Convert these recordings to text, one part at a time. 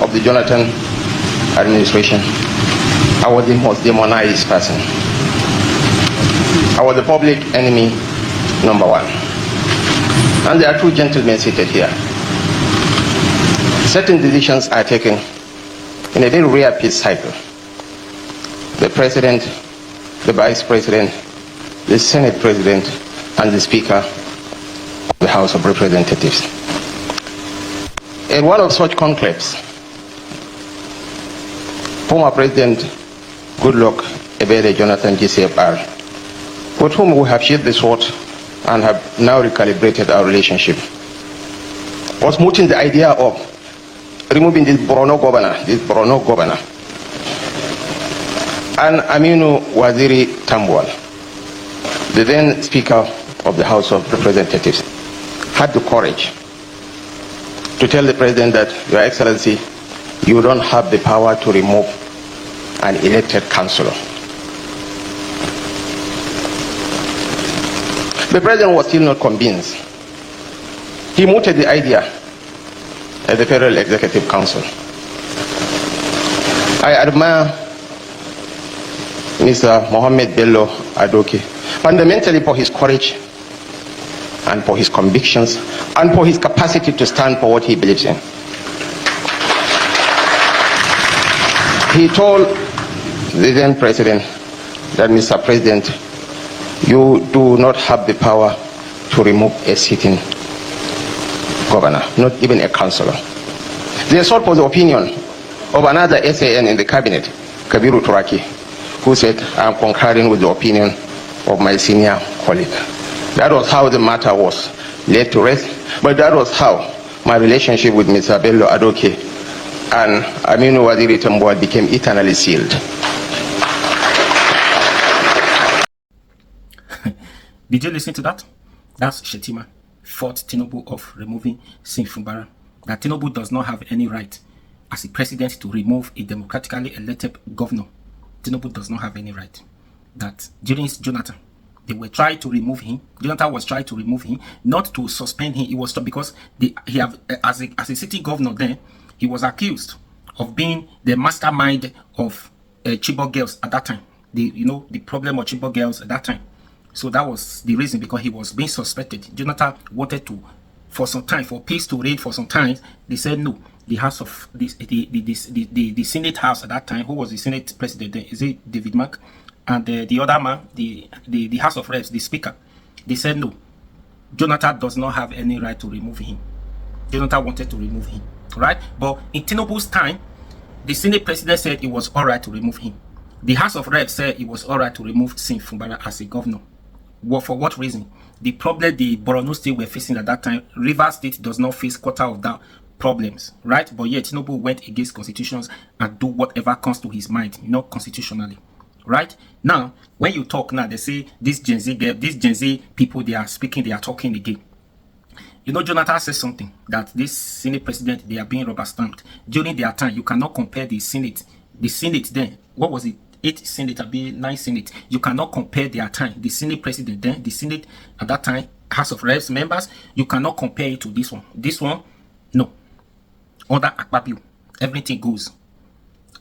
of the Jonathan administration, I was the most demonized person. I was the public enemy number one. And there are two gentlemen seated here. Certain decisions are taken in a very rare peace cycle. The President, the Vice President, the Senate President, and the Speaker of the House of Representatives. In one of such conclaves, former President Goodluck Ebele Jonathan GCFR, with whom we have shared the sword and have now recalibrated our relationship, was mooting the idea of removing this Borno governor, and Aminu Waziri Tambuwal, the then Speaker of the House of Representatives, had the courage to tell the President that, Your Excellency, you don't have the power to remove an elected councillor. The President was still not convinced. He mooted the idea at the Federal Executive Council. I admire Mr. Mohammed Bello Adoke fundamentally for his courage and for his convictions and for his capacity to stand for what he believes in. He told the then President that, Mr. President, you do not have the power to remove a sitting governor, not even a councillor. They sought for the opinion of another SAN in the cabinet, Kabiru Turaki, who said, I'm concurring with the opinion of my senior colleague. That was how the matter was laid to rest, but that was how my relationship with Mr. Bello Adoke and Aminu Waziri Tambuwal became eternally sealed. Did you listen to that? That's Shettima fought Tinubu of removing Fubara. That Tinubu does not have any right as a president to remove a democratically elected governor. Tinubu does not have any right. That during Jonathan, they were trying to remove him. Jonathan was trying to remove him, not to suspend him. It was because as a city governor then, he was accused of being the mastermind of Chibok girls at that time. The problem of Chibok girls at that time. So that was the reason, because he was being suspected. Jonathan wanted to, for some time, for peace to reign for some time. They said no. The House of the Senate House at that time, who was the Senate President then? Is it David Mark? And the other man, the House of Reps, the Speaker, they said no. Jonathan does not have any right to remove him. Jonathan wanted to remove him, right? But in Tinubu's time, the Senate President said it was all right to remove him. The House of Reps said it was all right to remove Fubara as a governor. Well, for what reason? The problem the Borno State were facing at that time, Rivers State does not face quarter of that problems, right? But yet Tinubu went against constitutions and do whatever comes to his mind, not constitutionally, right? Now, when you talk now, they say these Gen Z people, they are speaking, they are talking again. Jonathan says something that this Senate President, they are being rubber stamped during their time. You cannot compare the Senate then. What was it? 8 Senate, 9 Senate. You cannot compare their time. The Senate President then, the Senate at that time, House of Reps members, you cannot compare it to this one. This one, no. Under Akpabio, everything goes.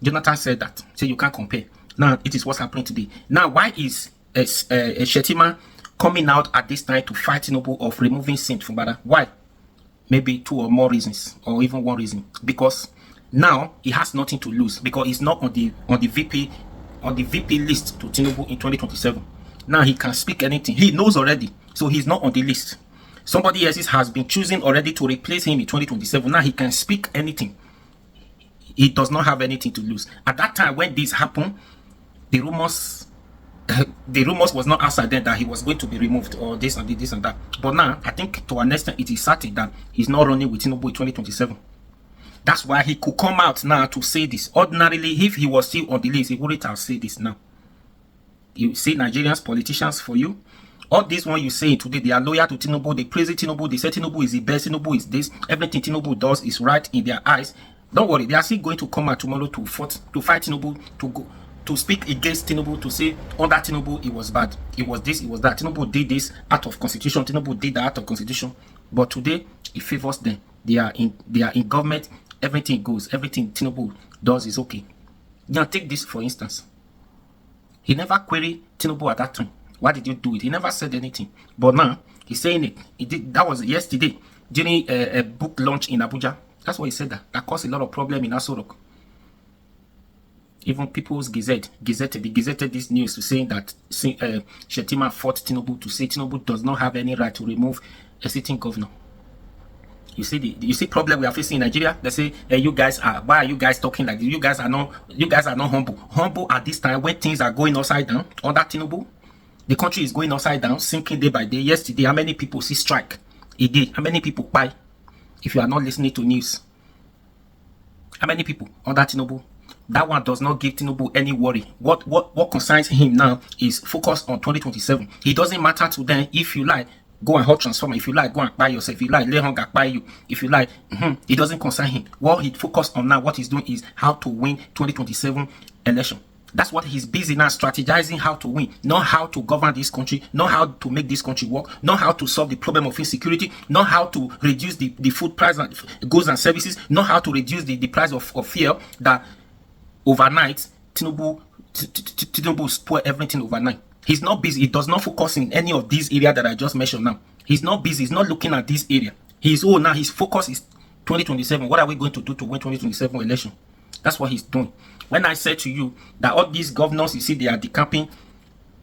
Jonathan said that. So you can't compare. Now, it is what's happening today. Now, why is Shettima coming out at this time to fight Tinubu of removing Fubara? Why? Maybe 2 or more reasons, or even 1 reason. Because now he has nothing to lose, because he's not on the VP list to Tinubu in 2027. Now he can speak anything. He knows already, so he's not on the list. Somebody else has been choosing already to replace him in 2027. Now he can speak anything. He does not have anything to lose. At that time when this happened, the rumors was not outside then that he was going to be removed or this and this and that. But now I think to an extent it is certain that he's not running with Tinubu in 2027. That's why he could come out now to say this. Ordinarily, if he was still on the list, he wouldn't have said this now. You see Nigerians, politicians for you. All this one you say today, they are loyal to Tinubu, they praise Tinubu, they say Tinubu is the best, Tinubu is this. Everything Tinubu does is right in their eyes. Don't worry, they are still going to come out tomorrow to fight Tinubu, to speak against Tinubu, to say under Tinubu it was bad. It was this, it was that. Tinubu did this out of constitution, Tinubu did that out of constitution. But today, it favors them. They are in government. everything goes, everything Tinubu does is okay. Now take this for instance. He never queried Tinubu at that time. Why did you do it? He never said anything. But now he's saying it. He did. That was yesterday during a book launch in Abuja. That's why he said that. That caused a lot of problem in Aso Rock. Even People's gazetted this news to saying that Shettima fought Tinubu to say Tinubu does not have any right to remove a sitting governor. You see problem we are facing in Nigeria. They say, hey, you guys are, why are you guys talking like this? You guys are not humble. Humble at this time when things are going upside down under Tinubu. The country is going upside down, sinking day by day. Yesterday, how many people see strike? A day. How many people buy? If you are not listening to news, how many people under Tinubu? That one does not give Tinubu any worry. What concerns him now is focus on 2027. It doesn't matter to them if you like. Go and hot transformer. If you like, go and buy yourself. If you like, lay hunger buy you. If you like, it doesn't concern him. What he focused on now, what he's doing is how to win 2027 election. That's what he's busy now, strategizing how to win, not how to govern this country, not how to make this country work, not how to solve the problem of insecurity, not how to reduce the food price and goods and services, not how to reduce the price of fuel that overnight Tinubu spoil everything overnight. He's not busy. He does not focus in any of these areas that I just mentioned now. He's not busy. He's not looking at this area. Now his focus is 2027. What are we going to do to win 2027 election? That's what he's doing. When I said to you that all these governors, you see, they are decamping,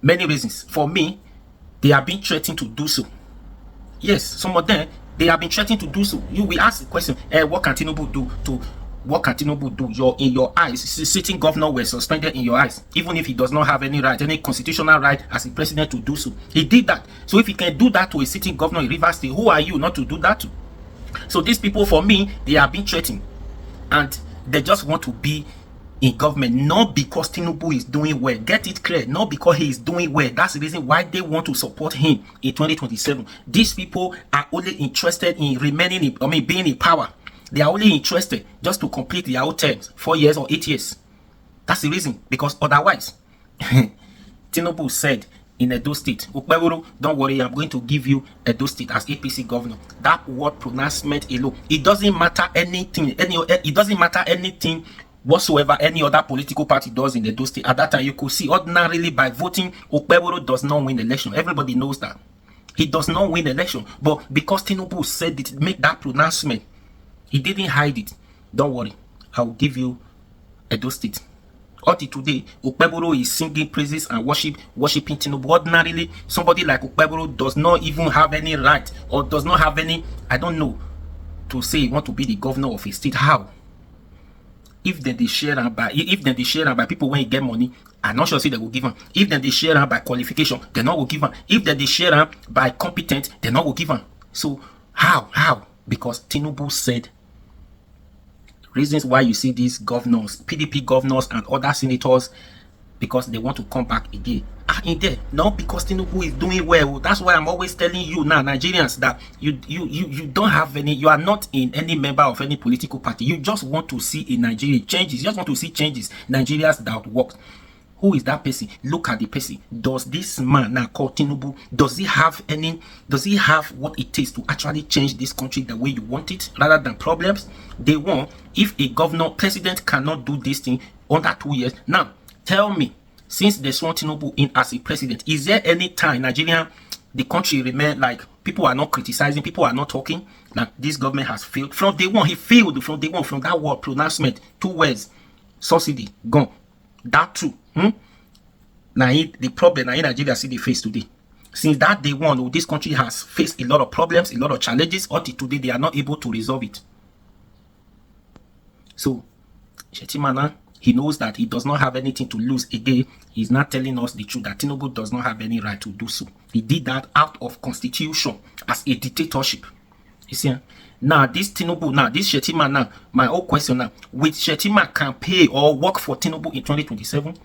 many reasons. For me, they have been threatening to do so. Yes, some of them, they have been threatening to do so. You will ask the question, what can Tinubu do to... What can Tinubu do? In your eyes, sitting governor were suspended in your eyes, even if he does not have any right, any constitutional right as a president to do so. He did that. So if he can do that to a sitting governor in Rivers State, who are you not to do that to? So these people, for me, they have been threatened, and they just want to be in government, not because Tinubu is doing well. Get it clear, not because he is doing well. That's the reason why they want to support him in 2027. These people are only interested in remaining, being in power. They are only interested just to complete their own terms, 4 years or 8 years. That's the reason, because otherwise, Tinubu said in Edo State, Ukpeburu, don't worry, I'm going to give you Edo State as APC governor. That word pronouncement alone, it doesn't matter anything, it doesn't matter anything whatsoever any other political party does in Edo State. At that time, you could see ordinarily by voting, Ukpeburu does not win election. Everybody knows that. He does not win election. But because Tinubu said it, make that pronouncement, he didn't hide it. Don't worry, I will give you Edo State. Until today, Ukpeburu is singing praises and worshiping Tinubu. Ordinarily, somebody like Ukpeburu does not even have any right, or does not have any, I don't know, to say he want to be the governor of a state. How? If then they share and by people when he get money, I'm not sure say they will give him. If then they share and by qualification, they not will give him. If then they share and by competent, they not will give him. So how? Because Tinubu said. Reasons why you see these governors, PDP governors and other senators, because they want to come back again, are in there. Not because Tinubu is doing well. That's why I'm always telling you now, Nigerians, that you don't have any, you are not in any member of any political party. You just want to see in Nigeria changes. You just want to see changes. Nigerians that work. Who is that person? Look at the person. Does this man now called Tinubu, does he have what it takes to actually change this country the way you want it, rather than problems? They want, if a president cannot do this thing under 2 years. Now, tell me, since they sworn Tinubu in as a president, is there any time Nigeria, the country remain like people are not criticizing, people are not talking, that this government has failed? From day one, he failed from day one, from that word pronouncement, 2 words, subsidy, gone. That too. Now the problem in Nigeria see the face today. Since that day one, this country has faced a lot of problems, a lot of challenges. Until today, they are not able to resolve it. So, Shettima now, he knows that he does not have anything to lose again. He's not telling us the truth that Tinubu does not have any right to do so. He did that out of constitution as a dictatorship. You see? Now, this Tinubu, now, this Shettima now, my whole question now, will Shettima campaign or work for Tinubu in 2027?